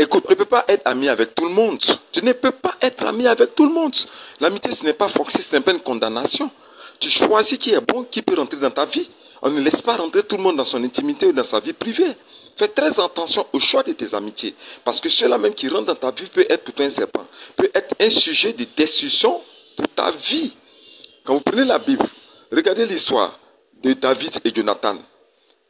Écoute, tu ne peux pas être ami avec tout le monde. Tu ne peux pas être ami avec tout le monde. L'amitié, ce n'est pas forcé, ce n'est pas une condamnation. Tu choisis qui est bon, qui peut rentrer dans ta vie. On ne laisse pas rentrer tout le monde dans son intimité ou dans sa vie privée. Fais très attention au choix de tes amitiés. Parce que ceux-là même qui rentrent dans ta vie peut être pour toi un serpent. Peut être un sujet de destruction pour ta vie. Quand vous prenez la Bible, regardez l'histoire de David et Jonathan.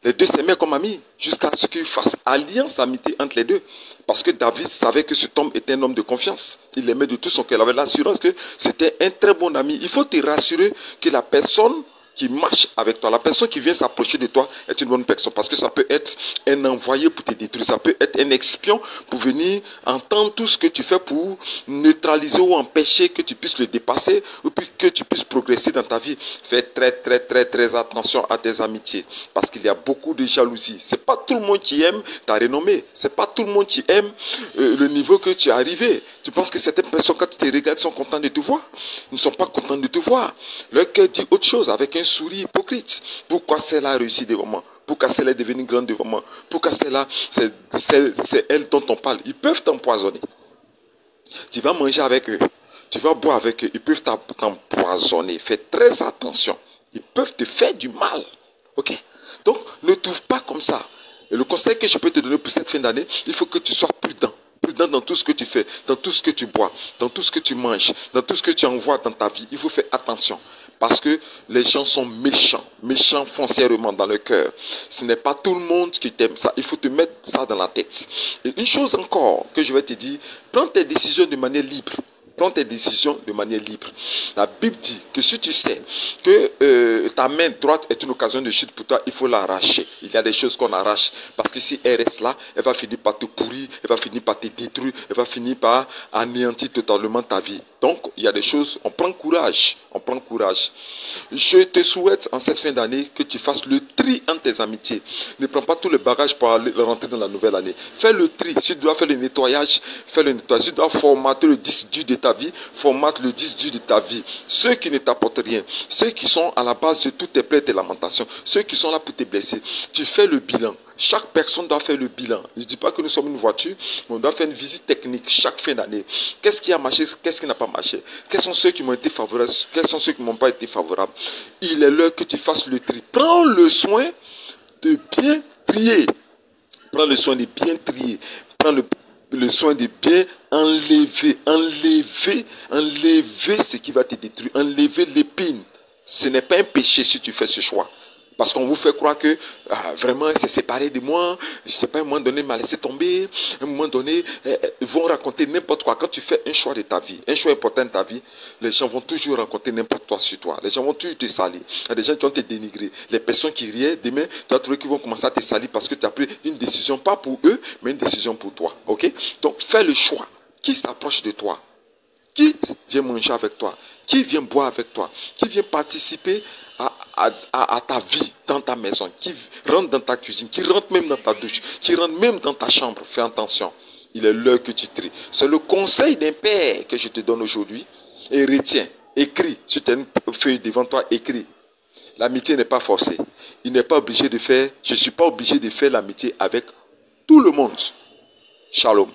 Les deux s'aimaient comme amis jusqu'à ce qu'ils fassent alliance d'amitié entre les deux. Parce que David savait que cet homme était un homme de confiance. Il l'aimait de tout son cœur. Il avait l'assurance que c'était un très bon ami. Il faut te rassurer que la personne qui marche avec toi, la personne qui vient s'approcher de toi est une bonne personne. Parce que ça peut être un envoyé pour te détruire. Ça peut être un espion pour venir entendre tout ce que tu fais pour neutraliser ou empêcher que tu puisses le dépasser ou que tu puisses progresser dans ta vie. Fais très attention à tes amitiés. Parce qu'il y a beaucoup de jalousie. C'est pas tout le monde qui aime ta renommée. C'est pas tout le monde qui aime le niveau que tu es arrivé. Tu penses que certaines personnes, quand tu te regardes, sont contentes de te voir? Ils ne sont pas contents de te voir. Leur cœur dit autre chose avec un sourire hypocrite. Pourquoi celle-là a réussi devant moi? Pourquoi celle-là est devenue grande devant moi? Pourquoi celle-là, c'est elle dont on parle? Ils peuvent t'empoisonner. Tu vas manger avec eux. Tu vas boire avec eux. Ils peuvent t'empoisonner. Fais très attention. Ils peuvent te faire du mal. Ok? Donc, ne trouve pas comme ça. Et le conseil que je peux te donner pour cette fin d'année, il faut que tu sois prudent. Prudent dans tout ce que tu fais, dans tout ce que tu bois, dans tout ce que tu manges, dans tout ce que tu envoies dans ta vie. Il faut faire attention. Parce que les gens sont méchants, méchants foncièrement dans le cœur. Ce n'est pas tout le monde qui t'aime ça. Il faut te mettre ça dans la tête. Et une chose encore que je vais te dire, prends tes décisions de manière libre. Prends tes décisions de manière libre. La Bible dit que si tu sais que ta main droite est une occasion de chute pour toi, il faut l'arracher. Il y a des choses qu'on arrache. Parce que si elle reste là, elle va finir par te pourrir, elle va finir par te détruire, elle va finir par anéantir totalement ta vie. Donc, il y a des choses, on prend courage. On prend courage. Je te souhaite en cette fin d'année que tu fasses le tri entre tes amitiés. Ne prends pas tout le bagage pour aller rentrer dans la nouvelle année. Fais le tri. Si tu dois faire le nettoyage, fais le nettoyage. Si tu dois formater le disque dur de ta vie, formate le disque dur de ta vie. Ceux qui ne t'apportent rien, ceux qui sont à la base de toutes tes plaintes et tes lamentations, ceux qui sont là pour te blesser, tu fais le bilan. Chaque personne doit faire le bilan. Je ne dis pas que nous sommes une voiture, mais on doit faire une visite technique chaque fin d'année. Qu'est-ce qui a marché, qu'est-ce qui n'a pas marché? Quels sont ceux qui m'ont été favorables, quels sont ceux qui ne m'ont pas été favorables? Il est l'heure que tu fasses le tri. Prends le soin de bien trier. Prends le soin de bien trier. Prends le soin de bien enlever ce qui va te détruire, enlever l'épine. Ce n'est pas un péché si tu fais ce choix. Parce qu'on vous fait croire que vraiment il s'est séparé de moi, je ne sais pas, à un moment donné il m'a laissé tomber, à un moment donné ils vont raconter n'importe quoi. Quand tu fais un choix de ta vie, un choix important de ta vie, les gens vont toujours raconter n'importe quoi sur toi. Les gens vont toujours te salir. Il y a des gens qui vont te dénigrer. Les personnes qui riaient, demain tu vas trouver qu'ils vont commencer à te salir parce que tu as pris une décision, pas pour eux, mais une décision pour toi. Ok? Donc fais le choix. Qui s'approche de toi? Qui vient manger avec toi? Qui vient boire avec toi? Qui vient participer à ta vie dans ta maison? Qui rentre dans ta cuisine? Qui rentre même dans ta douche? Qui rentre même dans ta chambre? Fais attention. Il est l'heure que tu tries. C'est le conseil d'un père que je te donne aujourd'hui. Et retiens, écris. Si tu as une feuille devant toi, écris. L'amitié n'est pas forcée. Il n'est pas obligé de faire, je ne suis pas obligé de faire l'amitié avec tout le monde. Shalom.